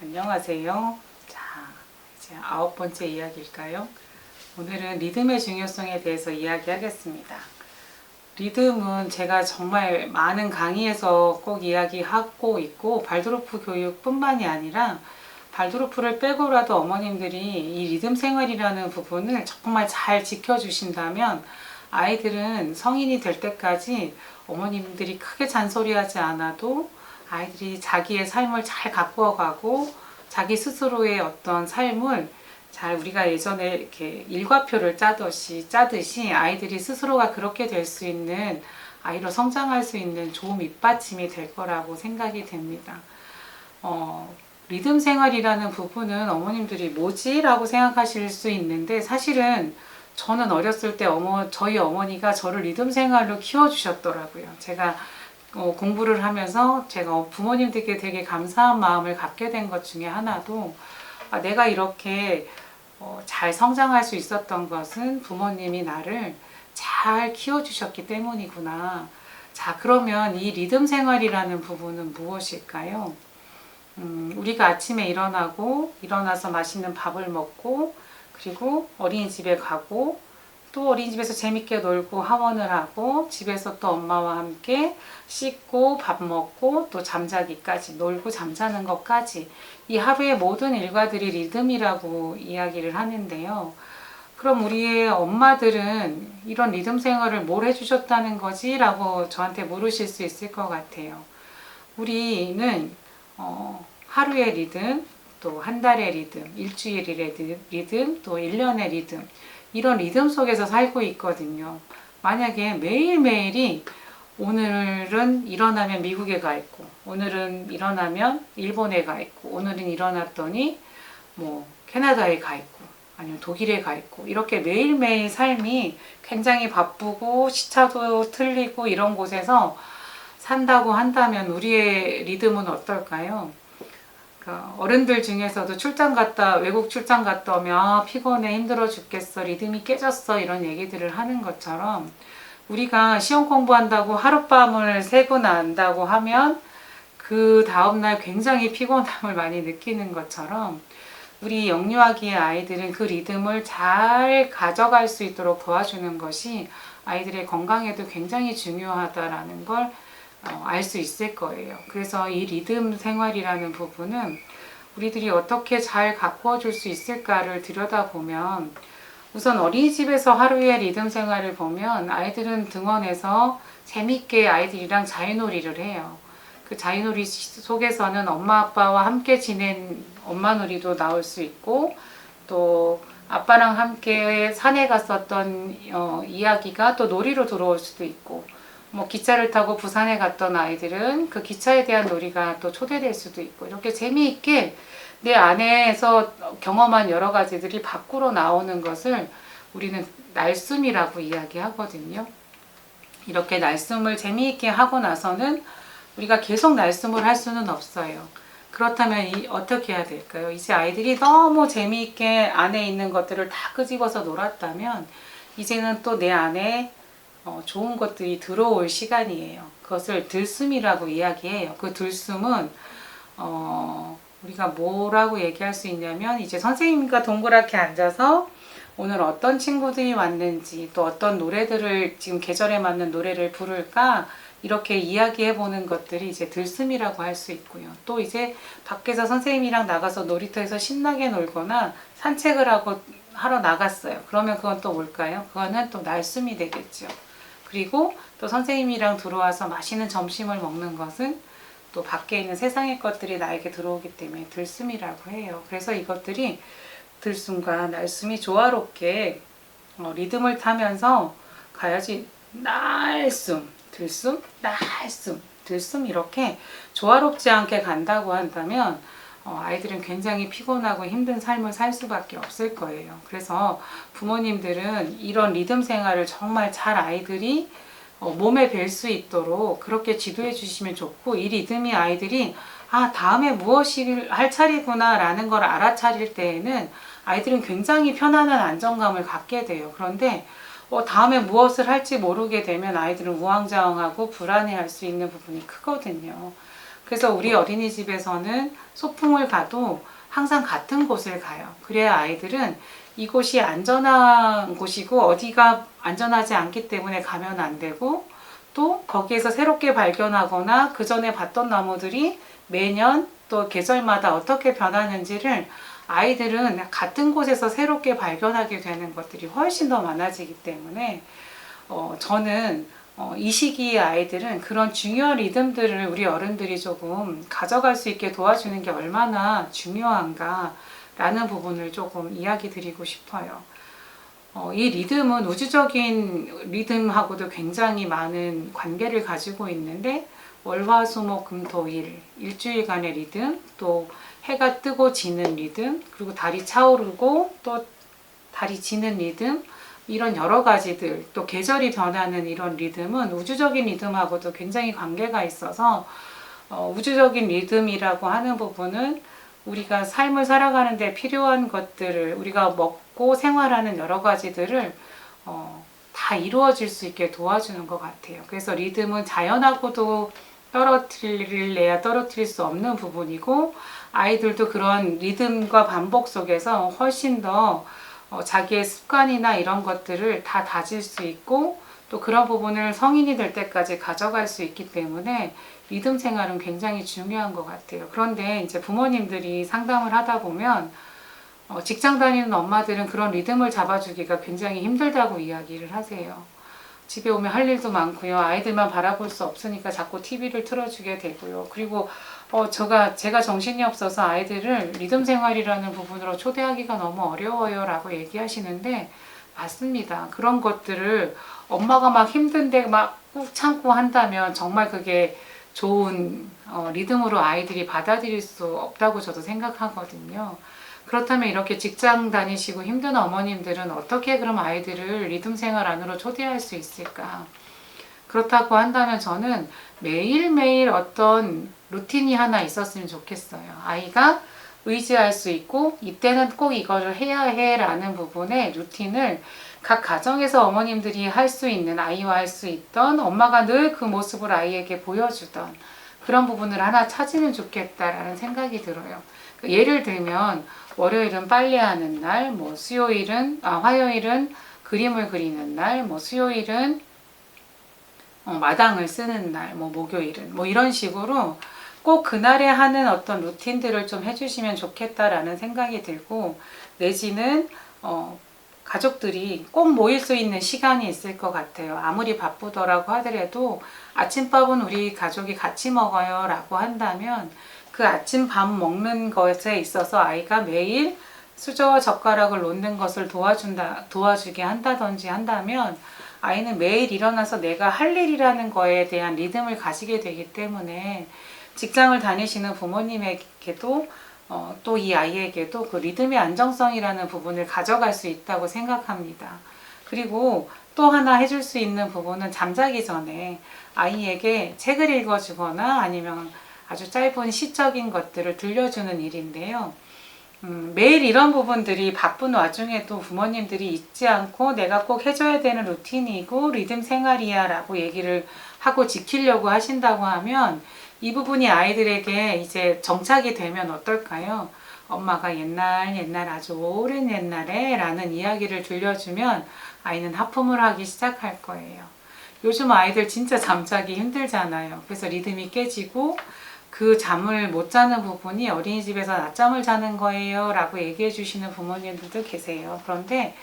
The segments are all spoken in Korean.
안녕하세요. 자, 이제 9번째 이야기일까요? 오늘은 리듬의 중요성에 대해서 이야기하겠습니다. 리듬은 제가 정말 많은 강의에서 꼭 이야기하고 있고, 발도르프 교육뿐만이 아니라 발도르프를 빼고라도 어머님들이 이 리듬 생활이라는 부분을 정말 잘 지켜주신다면 아이들은 성인이 될 때까지 어머님들이 크게 잔소리하지 않아도 아이들이 자기의 삶을 잘 가꾸어가고 자기 스스로의 어떤 삶을 잘, 우리가 예전에 이렇게 일과표를 짜듯이 아이들이 스스로가 그렇게 될 수 있는, 아이로 성장할 수 있는 좋은 밑받침이 될 거라고 생각이 됩니다. 리듬 생활이라는 부분은 어머님들이 뭐지? 라고 생각하실 수 있는데, 사실은 저는 어렸을 때 저희 어머니가 저를 리듬 생활로 키워주셨더라고요. 제가 공부를 하면서 제가 부모님들께 되게 감사한 마음을 갖게 된 것 중에 하나도, 내가 이렇게 잘 성장할 수 있었던 것은 부모님이 나를 잘 키워주셨기 때문이구나. 자, 그러면 이 리듬 생활이라는 부분은 무엇일까요? 우리가 아침에 일어나서 맛있는 밥을 먹고, 그리고 어린이집에 가고, 또 어린이집에서 재밌게 놀고 하원을 하고, 집에서 또 엄마와 함께 씻고 밥 먹고 또 잠자기까지, 놀고 잠자는 것까지, 이 하루의 모든 일과들이 리듬이라고 이야기를 하는데요. 그럼 우리의 엄마들은 이런 리듬 생활을 뭘 해주셨다는 거지? 라고 저한테 물으실 수 있을 것 같아요. 우리는 하루의 리듬, 또 한 달의 리듬, 일주일의 리듬, 또 1년의 리듬, 이런 리듬 속에서 살고 있거든요. 만약에 매일매일이 오늘은 일어나면 미국에 가 있고, 오늘은 일어나면 일본에 가 있고, 오늘은 일어났더니 뭐 캐나다에 가 있고, 아니면 독일에 가 있고, 이렇게 매일매일 삶이 굉장히 바쁘고 시차도 틀리고 이런 곳에서 산다고 한다면 우리의 리듬은 어떨까요? 어른들 중에서도 외국 출장 갔다 오면 피곤해, 힘들어 죽겠어, 리듬이 깨졌어, 이런 얘기들을 하는 것처럼, 우리가 시험 공부한다고 하룻밤을 새고 난다고 하면 그 다음날 굉장히 피곤함을 많이 느끼는 것처럼, 우리 영유아기의 아이들은 그 리듬을 잘 가져갈 수 있도록 도와주는 것이 아이들의 건강에도 굉장히 중요하다라는 걸 알 수 있을 거예요. 그래서 이 리듬 생활이라는 부분은 우리들이 어떻게 잘 가꾸어 줄 수 있을까를 들여다보면, 우선 어린이집에서 하루의 리듬 생활을 보면 아이들은 등원해서 재밌게 아이들이랑 자유놀이를 해요. 그 자유놀이 속에서는 엄마 아빠와 함께 지낸 엄마 놀이도 나올 수 있고, 또 아빠랑 함께 산에 갔었던 이야기가 또 놀이로 들어올 수도 있고, 뭐 기차를 타고 부산에 갔던 아이들은 그 기차에 대한 놀이가 또 초대될 수도 있고, 이렇게 재미있게 내 안에서 경험한 여러 가지들이 밖으로 나오는 것을 우리는 날숨이라고 이야기하거든요. 이렇게 날숨을 재미있게 하고 나서는 우리가 계속 날숨을 할 수는 없어요. 그렇다면 어떻게 해야 될까요? 이제 아이들이 너무 재미있게 안에 있는 것들을 다 끄집어서 놀았다면 이제는 또 내 안에 좋은 것들이 들어올 시간이에요. 그것을 들숨이라고 이야기해요. 그 들숨은 우리가 뭐라고 얘기할 수 있냐면, 이제 선생님과 동그랗게 앉아서 오늘 어떤 친구들이 왔는지, 또 어떤 노래들을, 지금 계절에 맞는 노래를 부를까, 이렇게 이야기해 보는 것들이 이제 들숨이라고 할 수 있고요. 또 이제 밖에서 선생님이랑 나가서 놀이터에서 신나게 놀거나 산책을 하러 나갔어요. 그러면 그건 또 뭘까요? 그거는 또 날숨이 되겠죠. 그리고 또 선생님이랑 들어와서 맛있는 점심을 먹는 것은 또 밖에 있는 세상의 것들이 나에게 들어오기 때문에 들숨이라고 해요. 그래서 이것들이, 들숨과 날숨이 조화롭게 리듬을 타면서 가야지, 날숨, 들숨, 날숨, 들숨, 이렇게 조화롭지 않게 간다고 한다면 아이들은 굉장히 피곤하고 힘든 삶을 살 수밖에 없을 거예요. 그래서 부모님들은 이런 리듬 생활을 정말 잘 아이들이 몸에 뵐 수 있도록 그렇게 지도해 주시면 좋고, 이 리듬이 아이들이 다음에 무엇을 할 차례구나 라는 걸 알아차릴 때에는 아이들은 굉장히 편안한 안정감을 갖게 돼요. 그런데 다음에 무엇을 할지 모르게 되면 아이들은 우왕좌왕하고 불안해할 수 있는 부분이 크거든요. 그래서 우리 어린이집에서는 소풍을 가도 항상 같은 곳을 가요. 그래야 아이들은 이곳이 안전한 곳이고 어디가 안전하지 않기 때문에 가면 안 되고, 또 거기에서 새롭게 발견하거나 그 전에 봤던 나무들이 매년 또 계절마다 어떻게 변하는지를 아이들은 같은 곳에서 새롭게 발견하게 되는 것들이 훨씬 더 많아지기 때문에 저는 이 시기의 아이들은 그런 중요한 리듬들을 우리 어른들이 조금 가져갈 수 있게 도와주는 게 얼마나 중요한가 라는 부분을 조금 이야기 드리고 싶어요. 이 리듬은 우주적인 리듬하고도 굉장히 많은 관계를 가지고 있는데, 월화수목금토일 일주일간의 리듬, 또 해가 뜨고 지는 리듬, 그리고 달이 차오르고 또 달이 지는 리듬, 이런 여러 가지들, 또 계절이 변하는 이런 리듬은 우주적인 리듬하고도 굉장히 관계가 있어서 우주적인 리듬이라고 하는 부분은 우리가 삶을 살아가는 데 필요한 것들을, 우리가 먹고 생활하는 여러 가지들을 다 이루어질 수 있게 도와주는 것 같아요. 그래서 리듬은 자연하고도 떨어뜨릴래야 떨어뜨릴 수 없는 부분이고, 아이들도 그런 리듬과 반복 속에서 훨씬 더 자기의 습관이나 이런 것들을 다 다질 수 있고, 또 그런 부분을 성인이 될 때까지 가져갈 수 있기 때문에 리듬 생활은 굉장히 중요한 것 같아요. 그런데 이제 부모님들이 상담을 하다 보면 직장 다니는 엄마들은 그런 리듬을 잡아주기가 굉장히 힘들다고 이야기를 하세요. 집에 오면 할 일도 많고요. 아이들만 바라볼 수 없으니까 자꾸 TV를 틀어주게 되고요. 그리고 제가 정신이 없어서 아이들을 리듬 생활이라는 부분으로 초대하기가 너무 어려워요 라고 얘기하시는데, 맞습니다. 그런 것들을 엄마가 막 힘든데 막 꾹 참고 한다면 정말 그게 좋은 리듬으로 아이들이 받아들일 수 없다고 저도 생각하거든요. 그렇다면 이렇게 직장 다니시고 힘든 어머님들은 어떻게 그럼 아이들을 리듬 생활 안으로 초대할 수 있을까? 그렇다고 한다면 저는 매일매일 어떤 루틴이 하나 있었으면 좋겠어요. 아이가 의지할 수 있고 이때는 꼭 이거를 해야 해 라는 부분의 루틴을 각 가정에서 어머님들이 할 수 있는, 아이와 할 수 있던, 엄마가 늘 그 모습을 아이에게 보여주던 그런 부분을 하나 찾으면 좋겠다라는 생각이 들어요. 예를 들면 월요일은 빨래하는 날, 뭐 화요일은 그림을 그리는 날, 뭐 수요일은 마당을 쓰는 날, 뭐 목요일은 뭐 이런 식으로 꼭 그날에 하는 어떤 루틴들을 좀 해주시면 좋겠다라는 생각이 들고, 내지는 가족들이 꼭 모일 수 있는 시간이 있을 것 같아요. 아무리 바쁘더라고 하더라도 아침밥은 우리 가족이 같이 먹어요 라고 한다면, 그 아침 밥 먹는 것에 있어서 아이가 매일 수저와 젓가락을 놓는 것을 도와주게 한다든지 한다면, 아이는 매일 일어나서 내가 할 일이라는 거에 대한 리듬을 가지게 되기 때문에 직장을 다니시는 부모님에게도 또 이 아이에게도 그 리듬의 안정성이라는 부분을 가져갈 수 있다고 생각합니다. 그리고 또 하나 해줄 수 있는 부분은 잠자기 전에 아이에게 책을 읽어주거나 아니면 아주 짧은 시적인 것들을 들려주는 일인데요. 매일 이런 부분들이 바쁜 와중에도 부모님들이 잊지 않고 내가 꼭 해줘야 되는 루틴이고 리듬 생활이야 라고 얘기를 하고 지키려고 하신다고 하면, 이 부분이 아이들에게 이제 정착이 되면 어떨까요? 엄마가 옛날 아주 오랜 옛날에 라는 이야기를 들려주면 아이는 하품을 하기 시작할 거예요. 요즘 아이들 진짜 잠자기 힘들잖아요. 그래서 리듬이 깨지고 그 잠을 못 자는 부분이 어린이집에서 낮잠을 자는 거예요 라고 얘기해 주시는 부모님들도 계세요. 그런데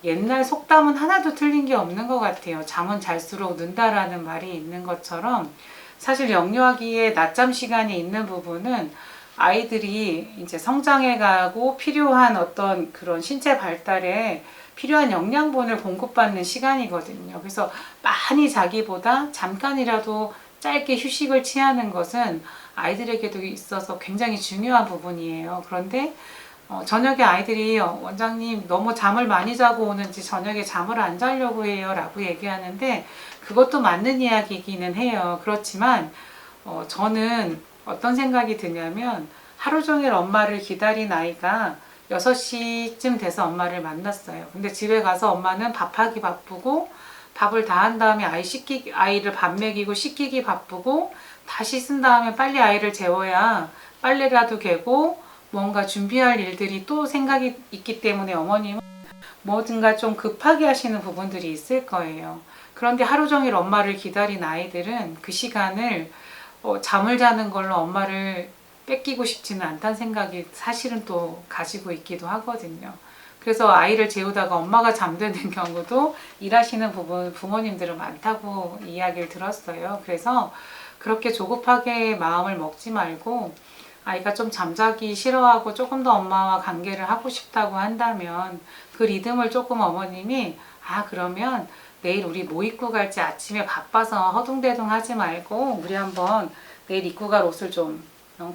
옛날 속담은 하나도 틀린 게 없는 것 같아요. 잠은 잘수록 는다라는 말이 있는 것처럼, 사실 영유아기에 낮잠 시간이 있는 부분은 아이들이 이제 성장해 가고 필요한 어떤 그런 신체 발달에 필요한 영양분을 공급받는 시간이거든요. 그래서 많이 자기보다 잠깐이라도 짧게 휴식을 취하는 것은 아이들에게도 있어서 굉장히 중요한 부분이에요. 그런데 저녁에 아이들이 원장님 너무 잠을 많이 자고 오는지 저녁에 잠을 안 자려고 해요 라고 얘기하는데, 그것도 맞는 이야기이기는 해요. 그렇지만 저는 어떤 생각이 드냐면, 하루 종일 엄마를 기다린 아이가 6시쯤 돼서 엄마를 만났어요. 근데 집에 가서 엄마는 밥하기 바쁘고 밥을 다 한 다음에 아이를 밥 먹이고 씻기기 바쁘고 다시 쓴 다음에 빨리 아이를 재워야 빨래라도 개고 뭔가 준비할 일들이 또 생각이 있기 때문에 어머님은 뭐든가 좀 급하게 하시는 부분들이 있을 거예요. 그런데 하루 종일 엄마를 기다린 아이들은 그 시간을 잠을 자는 걸로 엄마를 뺏기고 싶지는 않다는 생각이 사실은 또 가지고 있기도 하거든요. 그래서 아이를 재우다가 엄마가 잠드는 경우도 일하시는 부모님들은 많다고 이야기를 들었어요. 그래서 그렇게 조급하게 마음을 먹지 말고 아이가 좀 잠자기 싫어하고 조금 더 엄마와 관계를 하고 싶다고 한다면 그 리듬을 조금 어머님이 그러면 내일 우리 뭐 입고 갈지 아침에 바빠서 허둥대둥 하지 말고 우리 한번 내일 입고 갈 옷을 좀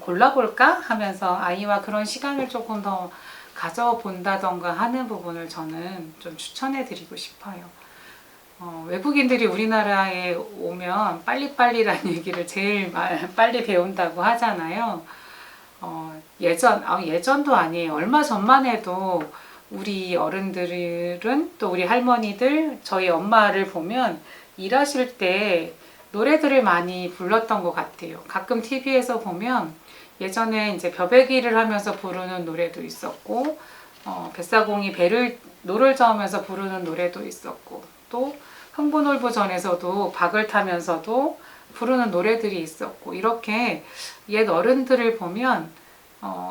골라볼까 하면서 아이와 그런 시간을 조금 더 가져본다던가 하는 부분을 저는 좀 추천해 드리고 싶어요. 외국인들이 우리나라에 오면 빨리빨리라는 얘기를 제일 빨리 배운다고 하잖아요. 예전도 아니에요. 얼마 전만 해도 우리 어른들은 또 우리 할머니들, 저희 엄마를 보면 일하실 때 노래들을 많이 불렀던 것 같아요. 가끔 TV에서 보면 예전에 이제 벼베기를 하면서 부르는 노래도 있었고, 뱃사공이 노를 저으면서 부르는 노래도 있었고, 또 흥부놀부전에서도 박을 타면서도 부르는 노래들이 있었고, 이렇게 옛 어른들을 보면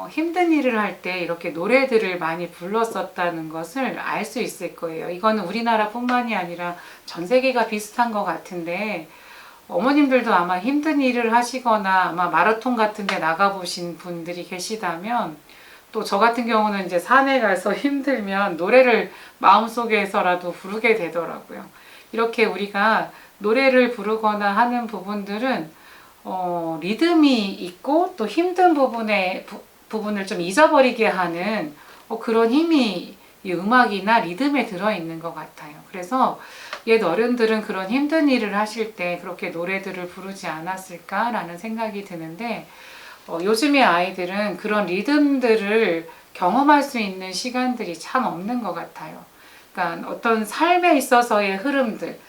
힘든 일을 할 때 이렇게 노래들을 많이 불렀었다는 것을 알 수 있을 거예요. 이거는 우리나라뿐만이 아니라 전 세계가 비슷한 것 같은데, 어머님들도 아마 힘든 일을 하시거나 아마 마라톤 같은 데 나가보신 분들이 계시다면, 또 저 같은 경우는 이제 산에 가서 힘들면 노래를 마음속에서라도 부르게 되더라고요. 이렇게 우리가 노래를 부르거나 하는 부분들은 리듬이 있고 또 힘든 부분을 좀 잊어버리게 하는 그런 힘이 이 음악이나 리듬에 들어있는 것 같아요. 그래서 옛 어른들은 그런 힘든 일을 하실 때 그렇게 노래들을 부르지 않았을까라는 생각이 드는데, 요즘의 아이들은 그런 리듬들을 경험할 수 있는 시간들이 참 없는 것 같아요. 그러니까 어떤 삶에 있어서의 흐름들,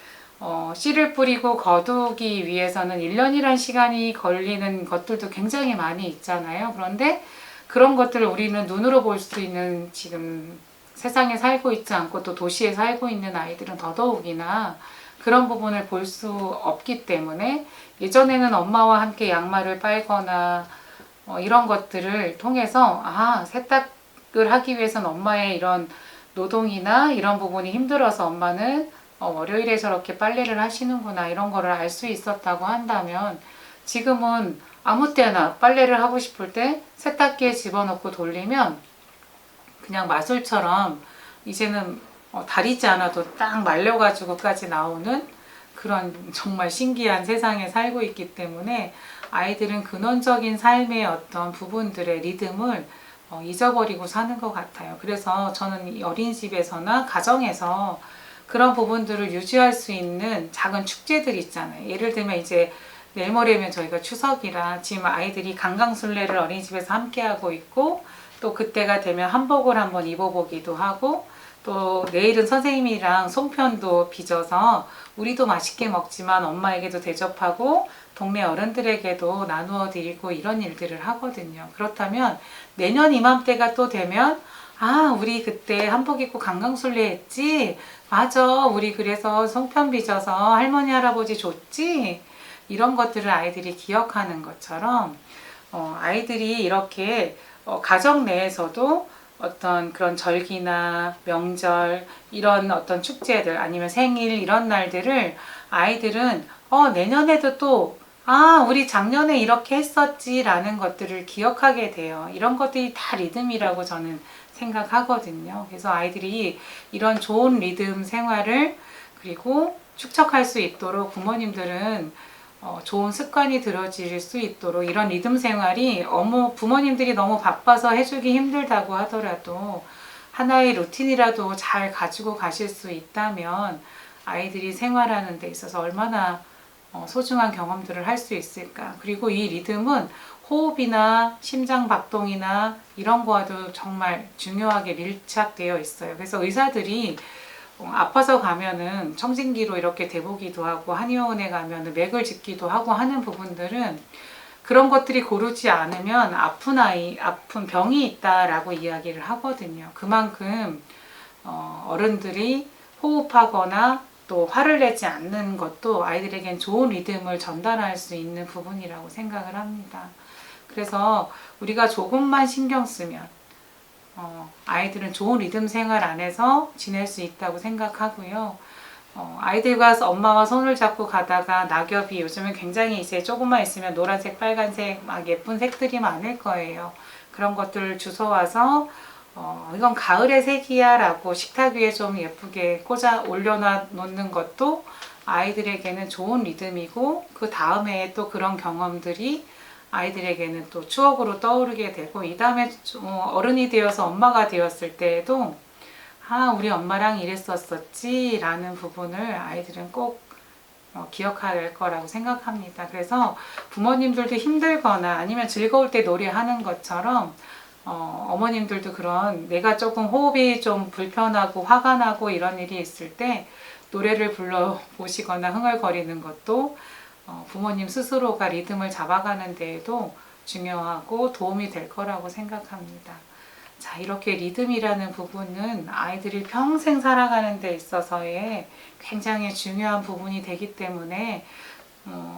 씨를 뿌리고 거두기 위해서는 1년이란 시간이 걸리는 것들도 굉장히 많이 있잖아요. 그런데 그런 것들을 우리는 눈으로 볼 수 있는 지금 세상에 살고 있지 않고 또 도시에 살고 있는 아이들은 더더욱이나 그런 부분을 볼 수 없기 때문에, 예전에는 엄마와 함께 양말을 빨거나 이런 것들을 통해서 세탁을 하기 위해서는 엄마의 이런 노동이나 이런 부분이 힘들어서 엄마는 월요일에 저렇게 빨래를 하시는구나 이런 거를 알 수 있었다고 한다면, 지금은 아무 때나 빨래를 하고 싶을 때 세탁기에 집어넣고 돌리면 그냥 마술처럼 이제는 다리지 않아도 딱 말려가지고까지 나오는 그런 정말 신기한 세상에 살고 있기 때문에 아이들은 근원적인 삶의 어떤 부분들의 리듬을 잊어버리고 사는 것 같아요. 그래서 저는 어린이집에서나 가정에서 그런 부분들을 유지할 수 있는 작은 축제들 있잖아요. 예를 들면 이제 내일 모레면 저희가 추석이라 지금 아이들이 강강술래를 어린이집에서 함께 하고 있고, 또 그때가 되면 한복을 한번 입어보기도 하고, 또 내일은 선생님이랑 송편도 빚어서 우리도 맛있게 먹지만 엄마에게도 대접하고 동네 어른들에게도 나누어 드리고 이런 일들을 하거든요. 그렇다면 내년 이맘때가 또 되면 우리 그때 한복 입고 강강술래 했지? 맞아, 우리 그래서 송편 빚어서 할머니 할아버지 줬지? 이런 것들을 아이들이 기억하는 것처럼 아이들이 이렇게 가정 내에서도 어떤 그런 절기나 명절, 이런 어떤 축제들 아니면 생일 이런 날들을 아이들은 내년에도 또 우리 작년에 이렇게 했었지 라는 것들을 기억하게 돼요. 이런 것들이 다 리듬이라고 저는 생각하거든요. 그래서 아이들이 이런 좋은 리듬 생활을 그리고 축적할 수 있도록 부모님들은 좋은 습관이 들어질 수 있도록 이런 리듬 생활이 부모님들이 너무 바빠서 해주기 힘들다고 하더라도 하나의 루틴이라도 잘 가지고 가실 수 있다면 아이들이 생활하는 데 있어서 얼마나 소중한 경험들을 할 수 있을까. 그리고 이 리듬은 호흡이나 심장 박동이나 이런 거와도 정말 중요하게 밀착되어 있어요. 그래서 의사들이 아파서 가면은 청진기로 이렇게 대보기도 하고 한의원에 가면은 맥을 짚기도 하고 하는 부분들은 그런 것들이 고르지 않으면 아픈 병이 있다라고 이야기를 하거든요. 그만큼 어른들이 호흡하거나 또 화를 내지 않는 것도 아이들에겐 좋은 리듬을 전달할 수 있는 부분이라고 생각을 합니다. 그래서 우리가 조금만 신경 쓰면 아이들은 좋은 리듬 생활 안에서 지낼 수 있다고 생각하고요. 아이들과 엄마와 손을 잡고 가다가 낙엽이 요즘은 굉장히 이제 조금만 있으면 노란색, 빨간색 막 예쁜 색들이 많을 거예요. 그런 것들을 주워와서 이건 가을의 색이야 라고 식탁 위에 좀 예쁘게 꽂아 올려놔 놓는 것도 아이들에게는 좋은 리듬이고 그 다음에 또 그런 경험들이 아이들에게는 또 추억으로 떠오르게 되고 이 다음에 어른이 되어서 엄마가 되었을 때에도 우리 엄마랑 이랬었었지 라는 부분을 아이들은 꼭 기억할 거라고 생각합니다. 그래서 부모님들도 힘들거나 아니면 즐거울 때 노래하는 것처럼 어머님들도 그런 내가 조금 호흡이 좀 불편하고 화가 나고 이런 일이 있을 때 노래를 불러 보시거나 흥얼거리는 것도 부모님 스스로가 리듬을 잡아가는 데에도 중요하고 도움이 될 거라고 생각합니다. 자, 이렇게 리듬이라는 부분은 아이들이 평생 살아가는 데 있어서의 굉장히 중요한 부분이 되기 때문에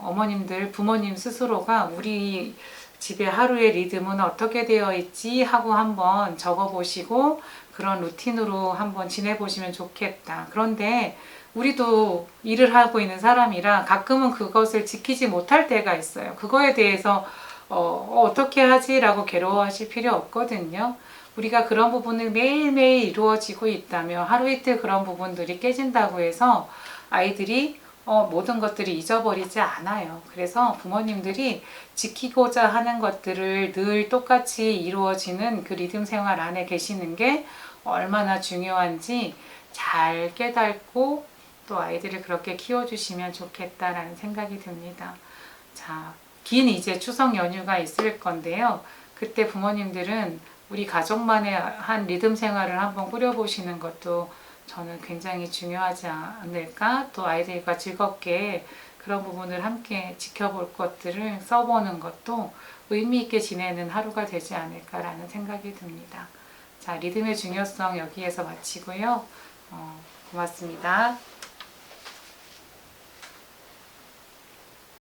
어머님들, 부모님 스스로가 우리 집의 하루의 리듬은 어떻게 되어 있지 하고 한번 적어보시고 그런 루틴으로 한번 지내보시면 좋겠다. 그런데 우리도 일을 하고 있는 사람이라 가끔은 그것을 지키지 못할 때가 있어요. 그거에 대해서 어떻게 하지라고 괴로워하실 필요 없거든요. 우리가 그런 부분을 매일매일 이루어지고 있다면 하루 이틀 그런 부분들이 깨진다고 해서 아이들이 모든 것들이 잊어버리지 않아요. 그래서 부모님들이 지키고자 하는 것들을 늘 똑같이 이루어지는 그 리듬 생활 안에 계시는 게 얼마나 중요한지 잘 깨닫고 또 아이들을 그렇게 키워주시면 좋겠다라는 생각이 듭니다. 자, 긴 이제 추석 연휴가 있을 건데요. 그때 부모님들은 우리 가족만의 한 리듬 생활을 한번 꾸려보시는 것도 저는 굉장히 중요하지 않을까? 또 아이들과 즐겁게 그런 부분을 함께 지켜볼 것들을 써보는 것도 의미 있게 지내는 하루가 되지 않을까라는 생각이 듭니다. 자, 리듬의 중요성 여기에서 마치고요. 고맙습니다.